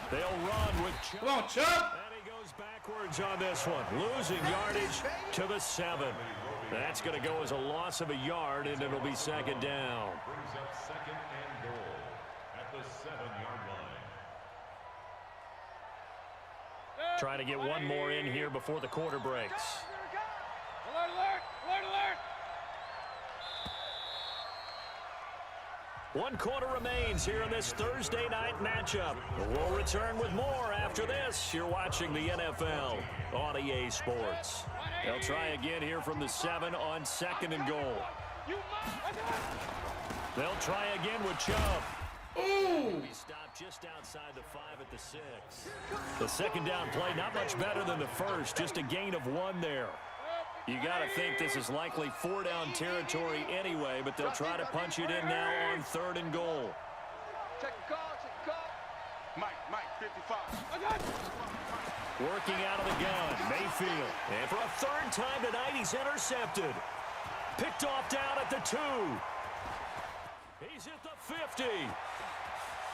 They'll run with Chubb. Come on, Chubb! And he goes backwards on this one, losing yardage to the 7. That's going to go as a loss of a yard, and it'll be 2nd down. Brings up 2nd and goal at the 7-yard line. Trying to get one more in here before the quarter breaks. Alert, alert, alert, alert. 1 quarter remains here in this Thursday night matchup. We'll return with more after this. You're watching the NFL on EA Sports. They'll try again here from the 7 on 2nd and goal. They'll try again with Chubb. Ooh! He stopped just outside the 5 at the 6. The 2nd down play, not much better than the first, just a gain of 1 there. You got to think this is likely 4-down territory anyway, but they'll try to punch it in now on 3rd and goal. Check the call, check the call. Mike, 55. Working out of the gun, Mayfield. And for a 3rd time tonight, he's intercepted. Picked off down at the 2. He's at the 50.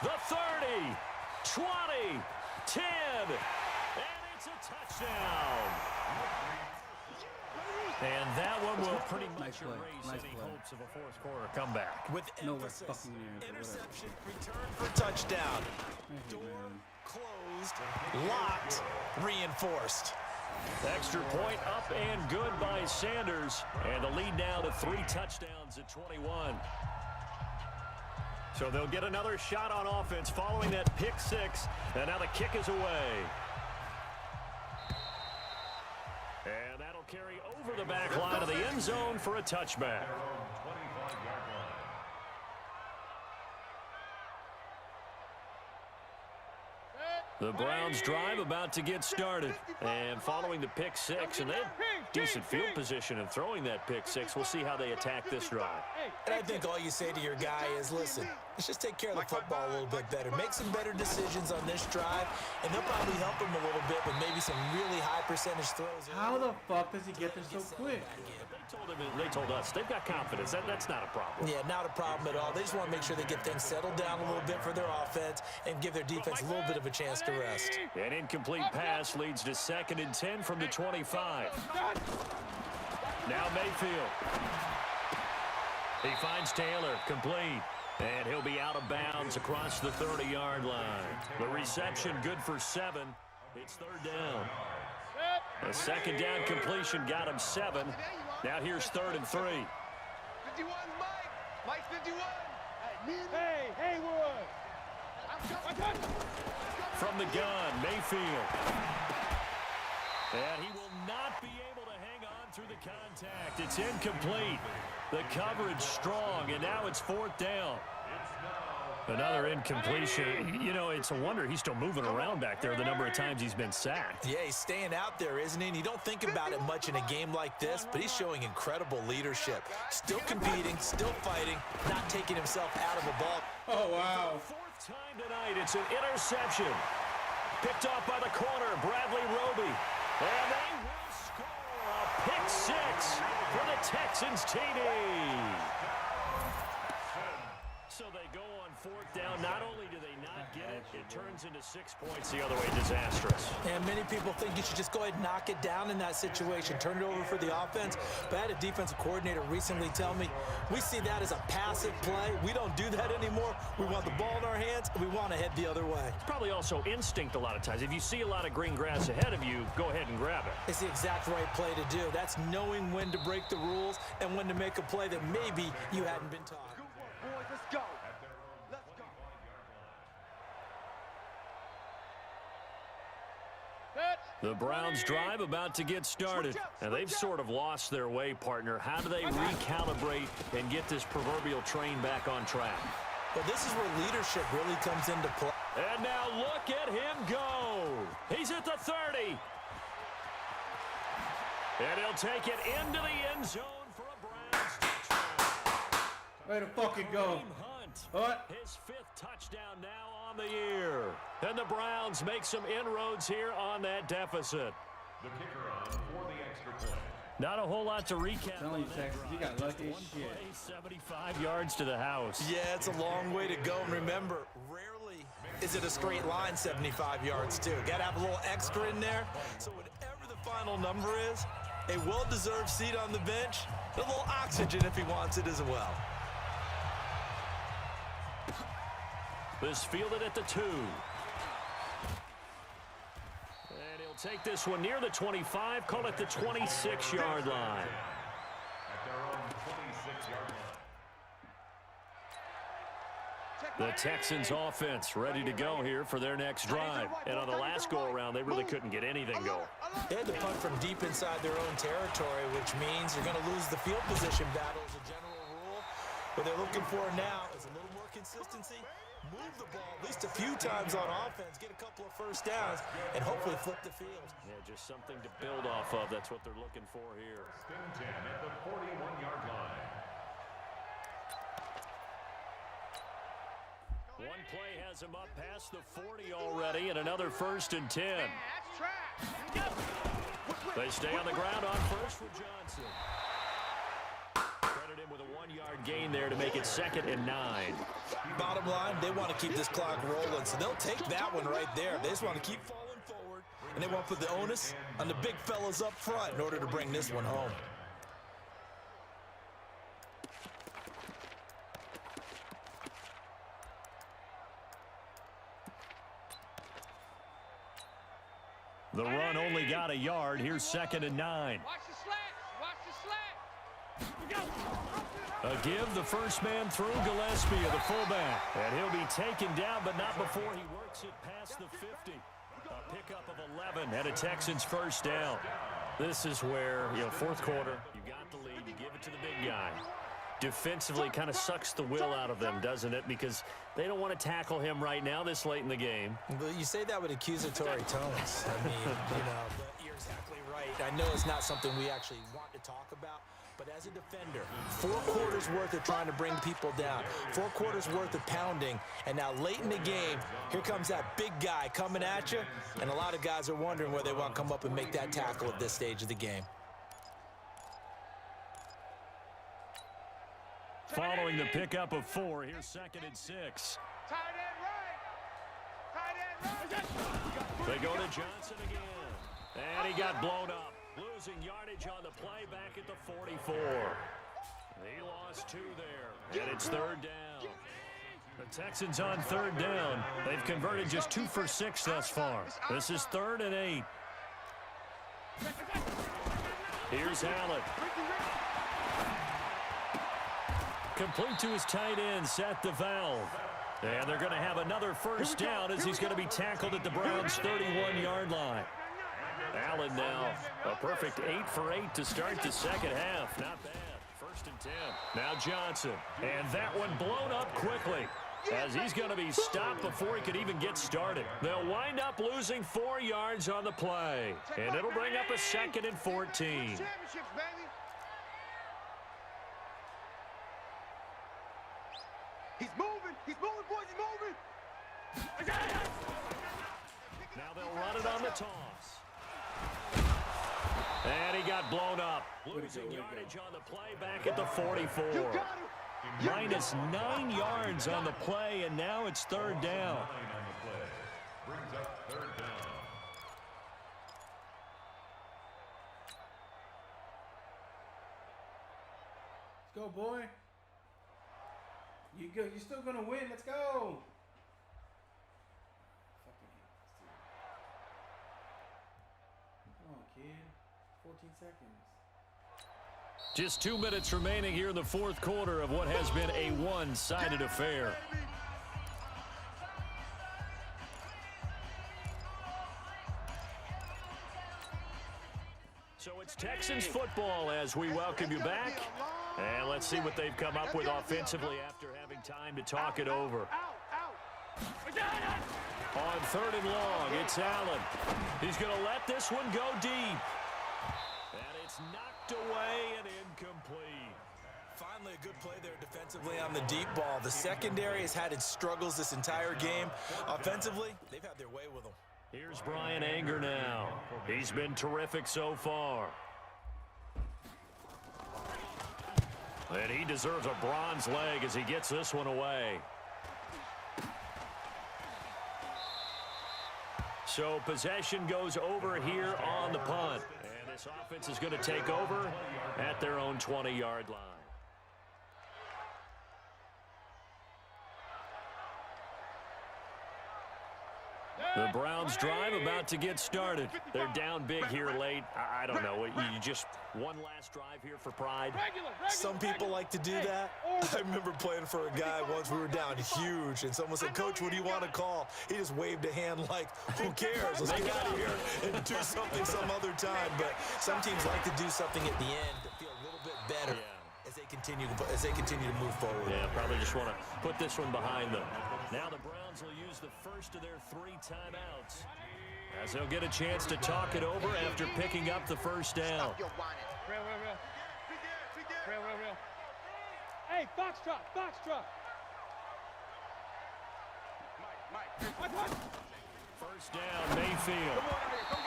The 30. 20. 10. And it's a touchdown. And that one will pretty much Nice play. erase Nice any play. hopes of a 4th quarter comeback. With Nowhere emphasis, fucking near, but whatever. interception, return for touchdown. Thank you, Door man. closed, locked, reinforced. Extra point up and good by Sanders. And the lead now to 3 touchdowns at 21. So they'll get another shot on offense following that pick 6. And now the kick is away. And that'll carry over the back line of the end zone for a touchback. The Browns drive about to get started. And following the pick 6, and they have decent field position in throwing that pick 6. We'll see how they attack this drive. And I think all you say to your guy is, listen, let's just take care of the football a little bit better. Make some better decisions on this drive, and they'll probably help him a little bit with maybe some really high percentage throws. How the fuck does he get there so quick? They told us they've got confidence. That's not a problem. Yeah, not a problem at all. They just want to make sure they get things settled down a little bit for their offense and give their defense a little bit of a chance to rest. An incomplete pass leads to 2nd and 10 from the 25. Now Mayfield. He finds Taylor, complete. And he'll be out of bounds across the 30-yard line. The reception good for 7. It's 3rd down. A second down completion got him 7. Now here's 3rd and 3. 51, Mike. Mike 51. Hey, Haywood. From the gun, Mayfield. And he will not be able to hang on through the contact. It's incomplete. The coverage strong, and now it's 4th down. Another incompletion. You know, it's a wonder he's still moving around back there the number of times he's been sacked. Yeah, he's staying out there, isn't he? And you don't think about it much in a game like this, but he's showing incredible leadership. Still competing, still fighting, not taking himself out of a ball. Oh, wow. For the 4th time tonight, it's an interception. Picked off by the corner, Bradley Roby. And they will score a pick 6 for the Texans TD. So they go on 4th down. Not only do they not get it, it turns into 6 points the other way. Disastrous. And many people think you should just go ahead and knock it down in that situation, turn it over for the offense. But I had a defensive coordinator recently tell me, we see that as a passive play. We don't do that anymore. We want the ball in our hands, and we want to head the other way. It's probably also instinct a lot of times. If you see a lot of green grass ahead of you, go ahead and grab it. It's the exact right play to do. That's knowing when to break the rules and when to make a play that maybe you hadn't been taught. Good work, boys. Let's go. Let's go. The Browns drive about to get started, and they've sort of lost their way, partner. How do they recalibrate and get this proverbial train back on track? Well, this is where leadership really comes into play. And now look at him go. He's at the 30. And he'll take it into the end zone for a Browns touchdown. Way to fucking go. Kareem Hunt, What? his 5th touchdown now on the year. And the Browns make some inroads here on that deficit. The kicker on for the extra point. Not a whole lot to recap. Telling you, on that Texas, you drive. got lucky as Just shit. one play, 75 yards to the house. Yeah, it's a long way to go. And remember, rarely is it a straight line 75 yards, too. Got to have a little extra in there. So whatever the final number is, a well-deserved seat on the bench, a little oxygen if he wants it as well. This fielded at the 2. And he'll take this one near the 25, call it the 26-yard line. At their own 26-yard line. The Texans offense ready to go here for their next drive. And on the last go-around, they really couldn't get anything going. They had to punt from deep inside their own territory, which means you're going to lose the field position battle as a general rule. What they're looking for now is a little more consistency, move the ball at least a few times on offense, get a couple of first downs, and hopefully flip the field. Yeah, just something to build off of. That's what they're looking for here. Stinton at the 41-yard line. One play has him up past the 40 already, and another 1st and 10. That's trash. They stay on the ground on 1st for Johnson. Credit him with a 1-yard gain there to make it 2nd and 9. Bottom line, they want to keep this clock rolling, so they'll take that one right there. They just want to keep falling forward, and they want to put the onus on the big fellas up front in order to bring this one home. The run only got a yard. Here's 2nd and 9. Watch the slats. Watch the slats. A give, the first man through, Gillespie of the fullback. And he'll be taken down, but not before he works it past the 50. A pickup of 11 and a Texans 1st down. This is where, 4th quarter, you got the lead, you give it to the big guy. Defensively kind of sucks the will out of them, doesn't it? Because they don't want to tackle him right now this late in the game. But you say that with accusatory tones. I mean, but you're exactly right. I know it's not something we actually want to talk about, but as a defender, 4 quarters worth of trying to bring people down, 4 quarters worth of pounding, and now late in the game, here comes that big guy coming at you, and a lot of guys are wondering where they want to come up and make that tackle at this stage of the game. Following the pickup of 4, here's 2nd and 6. Tight end right. Tight end right. They go to Johnson again. And he got blown up. Losing yardage on the play back at the 44. He lost 2 there. And it's 3rd down. The Texans on 3rd down. They've converted just 2 for 6 thus far. This is 3rd and 8. Here's Allen. Complete to his tight end, Seth DeValve. And they're going to have another first down as he's going to be tackled at the Browns' 31-yard line. Allen now a perfect 8 for 8 to start the second half. Not bad. 1st and 10. Now Johnson. And that one blown up quickly as he's going to be stopped before he could even get started. They'll wind up losing 4 yards on the play. And it'll bring up a 2nd and 14. He's moving, boys, he's moving. Now they'll run it on the toss. And he got blown up. Losing yardage on the play back at the 44. Minus 9 yards on the play, and now it's 3rd down. Brings up 3rd down. Let's go, boy. You're still gonna win. Let's go. Come on, kid. 14 seconds. Just 2 minutes remaining here in the 4th quarter of what has been a one-sided affair. So it's Texans football as we welcome you back. And let's see what they've come up with offensively after having time to talk it over. On 3rd and long, it's Allen. He's going to let this one go deep. And it's knocked away and incomplete. Finally, a good play there defensively on the deep ball. The secondary has had its struggles this entire game. Offensively, they've had their way with them. Here's Brian Anger now. He's been terrific so far. And he deserves a bronze leg as he gets this one away. So possession goes over here on the punt. And this offense is going to take over at their own 20-yard line. The Browns drive about to get started. They're down big here late. I don't know. You just one last drive here for pride. Some people like to do that. I remember playing for a guy once. We were down huge, and someone said, "Coach, what do you want to call?" He just waved a hand like, "Who cares? Let's get out of here and do something some other time." But some teams like to do something at the end to feel a little bit better as they continue to move forward. Yeah, probably just want to put this one behind them. Now the Browns will use the first of their 3 timeouts as they'll get a chance to talk it over after picking up the first down. Real. Hey, Foxtrot. First down, Mayfield.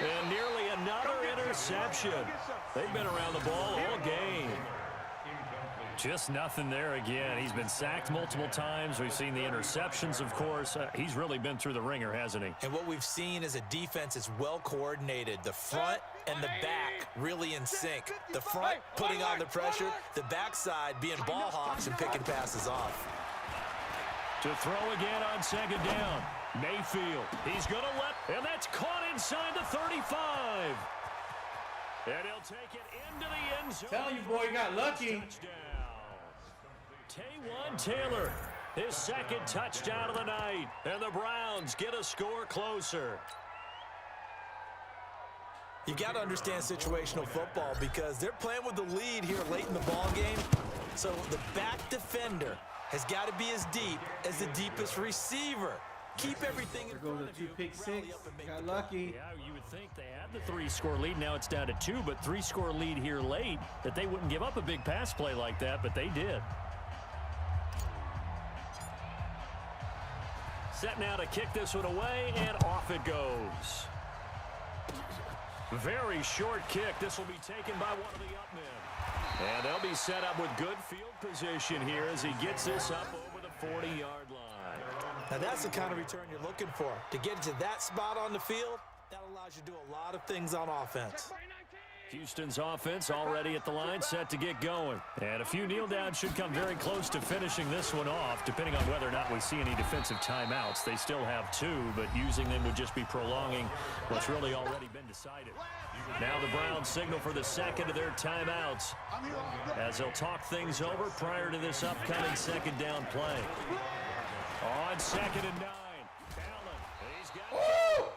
And nearly another interception. They've been around the ball all game. Just nothing there again. He's been sacked multiple times. We've seen the interceptions, of course. He's really been through the ringer, hasn't he? And what we've seen is a defense is well coordinated. The front and the back really in sync. The front putting on the pressure, the backside being ball hawks and picking passes off. To throw again on 2nd down. Mayfield. He's going to and that's caught inside the 35. And he'll take it into the end zone. Telling you, boy, you got lucky. Touchdown. Taywan Taylor, his 2nd touchdown of the night. And the Browns get a score closer. You got to understand situational football because they're playing with the lead here late in the ball game. So the back defender has got to be as deep as the deepest receiver. Keep everything in front of you. Pick 6. Got lucky. Yeah, you would think they had the 3-score lead. Now it's down to 2, but 3-score lead here late that they wouldn't give up a big pass play like that, but they did. Set now to kick this one away, and off it goes. Very short kick. This will be taken by one of the up men. And they'll be set up with good field position here as he gets this up over the 40-yard line. Now that's the kind of return you're looking for. To get to that spot on the field, that allows you to do a lot of things on offense. Houston's offense already at the line, set to get going. And a few kneel downs should come very close to finishing this one off, depending on whether or not we see any defensive timeouts. They still have 2, but using them would just be prolonging what's really already been decided. Now the Browns signal for the second of their timeouts as they'll talk things over prior to this upcoming second down play. On 2nd and 9, Allen, he's got it.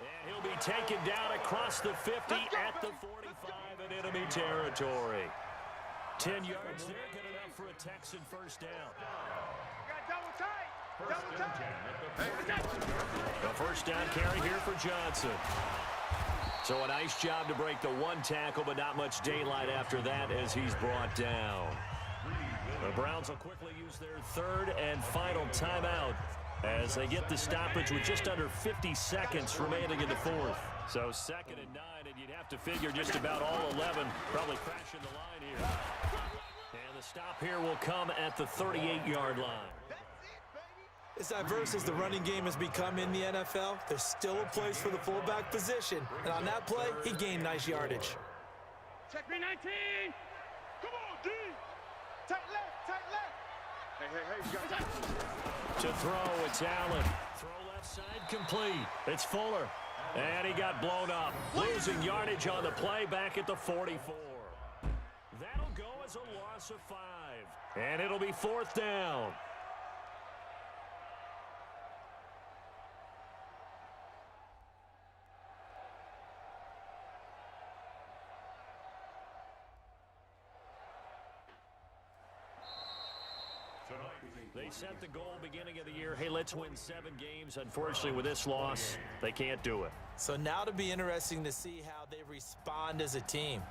And he'll be taken down across the 50 at the 45 in enemy territory. 10 yards there, good enough for a Texan first down. The first down carry here for Johnson. So a nice job to break the 1 tackle, but not much daylight after that as he's brought down. The Browns will quickly use their 3rd and final timeout as they get the stoppage with just under 50 seconds remaining in the 4th. So 2nd and 9, and you'd have to figure just about all 11 probably crashing the line here. And the stop here will come at the 38-yard line. As diverse as the running game has become in the NFL, there's still a place for the fullback position. And on that play, he gained nice yardage. Check me 19. Come on, D. Tight left, tight left. Hey, you got it. To throw, it's Allen. Throw left side complete. It's Fuller. And he got blown up. Losing yardage on the play back at the 44. That'll go as a loss of 5. And it'll be 4th down. They set the goal beginning of the year. Hey, let's win 7 games. Unfortunately, with this loss, they can't do it. So now to be interesting to see how they respond as a team.